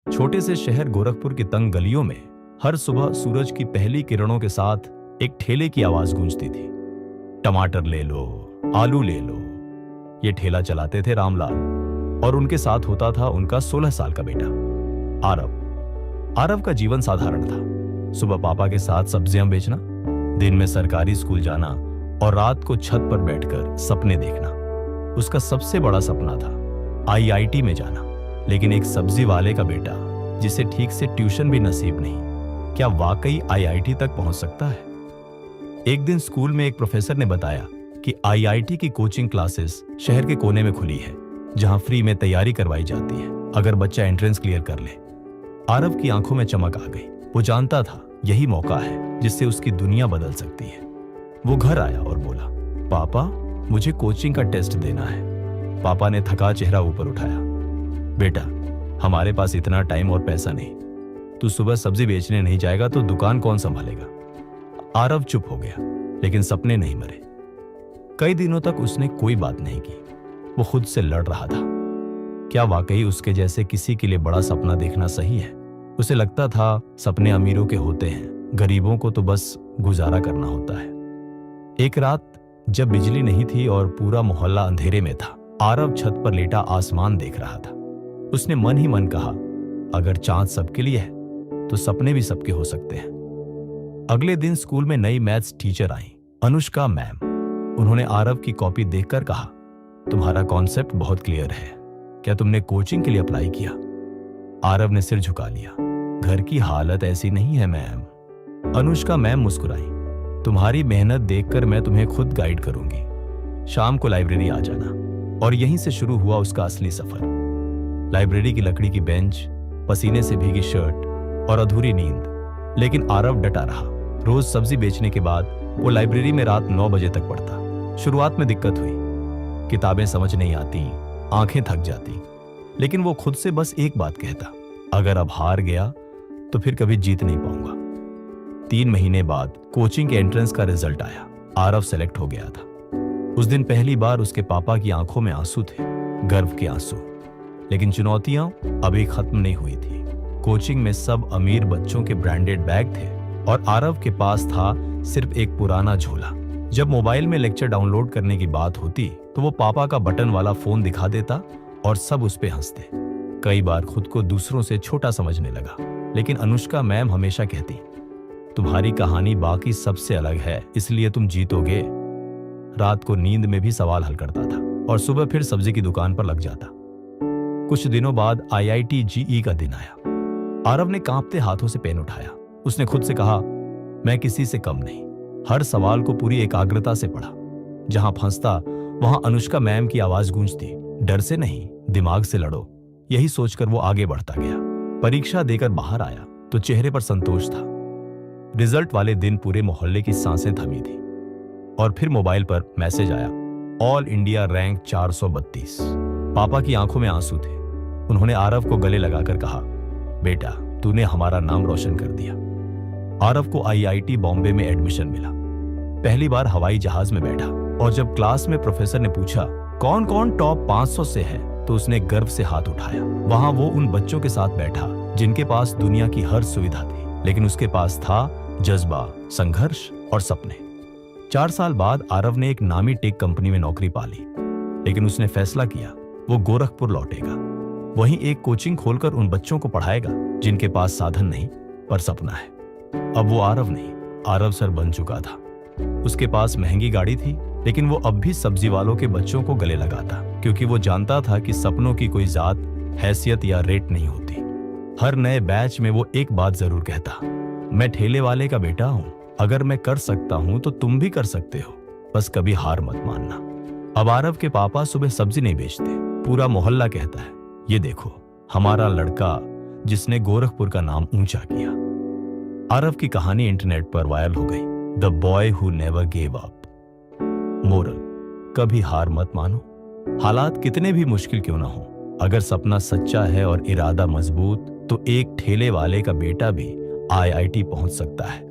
छोटे से शहर गोरखपुर की तंग गलियों में हर सुबह सूरज की पहली किरणों के साथ एक ठेले की आवाज गूंजती थी। टमाटर ले लो, आलू ले लो। ये ठेला चलाते थे रामलाल और उनके साथ होता था उनका 16 साल का बेटा आरव। आरव का जीवन साधारण था। सुबह पापा के साथ सब्जियां बेचना, दिन में सरकारी स्कूल जाना और रात को छत पर बैठकर सपने देखना। उसका सबसे बड़ा सपना था आईआईटी में जाना। लेकिन एक सब्जी वाले का बेटा जिसे ठीक से ट्यूशन भी नसीब नहीं, क्या वाकई आईआईटी तक पहुंच सकता है? एक दिन स्कूल में एक प्रोफेसर ने बताया कि आईआईटी की कोचिंग क्लासेस शहर के कोने में खुली है, जहां फ्री में तैयारी करवाई जाती है अगर बच्चा एंट्रेंस क्लियर कर ले। आरव की आंखों में चमक आ गई। वो जानता था यही मौका है जिससे उसकी दुनिया बदल सकती है। वो घर आया और बोला, पापा मुझे कोचिंग का टेस्ट देना है। पापा ने थका चेहरा ऊपर उठाया, बेटा हमारे पास इतना टाइम और पैसा नहीं। तू सुबह सब्जी बेचने नहीं जाएगा तो दुकान कौन संभालेगा? आरव चुप हो गया, लेकिन सपने नहीं मरे। कई दिनों तक उसने कोई बात नहीं की। वो खुद से लड़ रहा था। क्या वाकई उसके जैसे किसी के लिए बड़ा सपना देखना सही है? उसे लगता था सपने अमीरों के होते हैं, गरीबों को तो बस गुजारा करना होता है। एक रात जब बिजली नहीं थी और पूरा मोहल्ला अंधेरे में था, आरव छत पर लेटा आसमान देख रहा था। उसने मन ही मन कहा, अगर चांद सबके लिए है तो सपने भी सबके हो सकते हैं। अगले दिन स्कूल में नई मैथ्स टीचर आई, अनुष्का मैम। उन्होंने आरव की कॉपी देखकर कहा, तुम्हारा कॉन्सेप्ट बहुत क्लियर है। क्या तुमने कोचिंग के लिए अप्लाई किया? आरव ने सिर झुका लिया। घर की हालत ऐसी नहीं है मैम। अनुष्का मैम मुस्कुराई, तुम्हारी मेहनत देखकर मैं तुम्हें खुद गाइड करूंगी। शाम को लाइब्रेरी आ जाना। और यहीं से शुरू हुआ उसका असली सफर। लाइब्रेरी की लकड़ी की बेंच, पसीने से भीगी शर्ट और अधूरी नींद। लेकिन आरव डटा रहा। रोज सब्जी बेचने के बाद वो लाइब्रेरी में रात 9 बजे तक पढ़ता। शुरुआत में दिक्कत हुई, किताबें समझ नहीं आती, आंखें थक जाती। लेकिन वो खुद से बस एक बात कहता, अगर अब हार गया तो फिर कभी जीत नहीं पाऊंगा। 3 महीने बाद कोचिंग के एंट्रेंस का रिजल्ट आया। आरव सेलेक्ट हो गया था। उस दिन पहली बार उसके पापा की आंखों में आंसू थे, गर्व के आंसू। लेकिन चुनौतियां अभी खत्म नहीं हुई थी। कोचिंग में सब अमीर बच्चों के ब्रांडेड बैग थे और आरव के पास था सिर्फ एक पुराना झोला। जब मोबाइल में लेक्चर डाउनलोड करने की बात होती तो वो पापा का बटन वाला फोन दिखा देता और सब उस पे हंसते। कई बार खुद को दूसरों से छोटा समझने लगा। लेकिन अनुष्का मैम हमेशा कहती, तुम्हारी कहानी बाकी सबसे अलग है, इसलिए तुम जीतोगे। रात को नींद में भी सवाल हल करता था और सुबह फिर सब्जी की दुकान पर लग जाता। कुछ दिनों बाद आईआईटी जेईई का दिन आया। आरव ने कांपते हाथों से पेन उठाया। उसने खुद से कहा, मैं किसी से कम नहीं। हर सवाल को पूरी एकाग्रता से पढ़ा। जहां फंसता वहां अनुष्का मैम की आवाज गूंजती, डर से नहीं, दिमाग से लड़ो। यही सोचकर वो आगे बढ़ता गया। परीक्षा देकर बाहर आया तो चेहरे पर संतोष था। रिजल्ट वाले दिन पूरे मोहल्ले की सांसें थमी थी। और फिर मोबाइल पर मैसेज आया, ऑल इंडिया रैंक 432। पापा की आंखों में आंसू थे। उन्होंने आरव को गले लगाकर कहा, बेटा तूने हमारा नाम रोशन कर दिया। आरव को आईआईटी बॉम्बे में एडमिशन मिला। पहली बार हवाई जहाज में बैठा और जब क्लास में प्रोफेसर ने पूछा कौन कौन टॉप 500 से है तो उसने गर्व से हाथ उठाया। वहां वो उन बच्चों के साथ बैठा जिनके पास दुनिया की हर सुविधा थी, लेकिन उसके पास था जज्बा, संघर्ष और सपने। 4 साल बाद आरव ने एक नामी टेक कंपनी में नौकरी पा ली। लेकिन उसने फैसला किया वो गोरखपुर लौटेगा। वहीं एक कोचिंग खोलकर उन बच्चों को पढ़ाएगा जिनके पास साधन नहीं पर सपना है। अब वो आरव नहीं, आरव सर बन चुका था। उसके पास महंगी गाड़ी थी, लेकिन वो अब भी सब्जी वालों के बच्चों को गले लगाता, क्योंकि वो जानता था कि सपनों की कोई जात, हैसियत या रेट नहीं होती। हर नए बैच में वो एक बात जरूर कहता, मैं ठेले वाले का बेटा हूं। अगर मैं कर सकता हूं तो तुम भी कर सकते हो, बस कभी हार मत मानना। अब आरव के पापा सुबह सब्जी नहीं बेचते। पूरा मोहल्ला कहता है, ये देखो हमारा लड़का जिसने गोरखपुर का नाम ऊंचा किया। आरव की कहानी इंटरनेट पर वायरल हो गई, the boy who never gave up. Moral, कभी हार मत मानो। हालात कितने भी मुश्किल क्यों ना हो, अगर सपना सच्चा है और इरादा मजबूत तो एक ठेले वाले का बेटा भी आईआईटी पहुंच सकता है।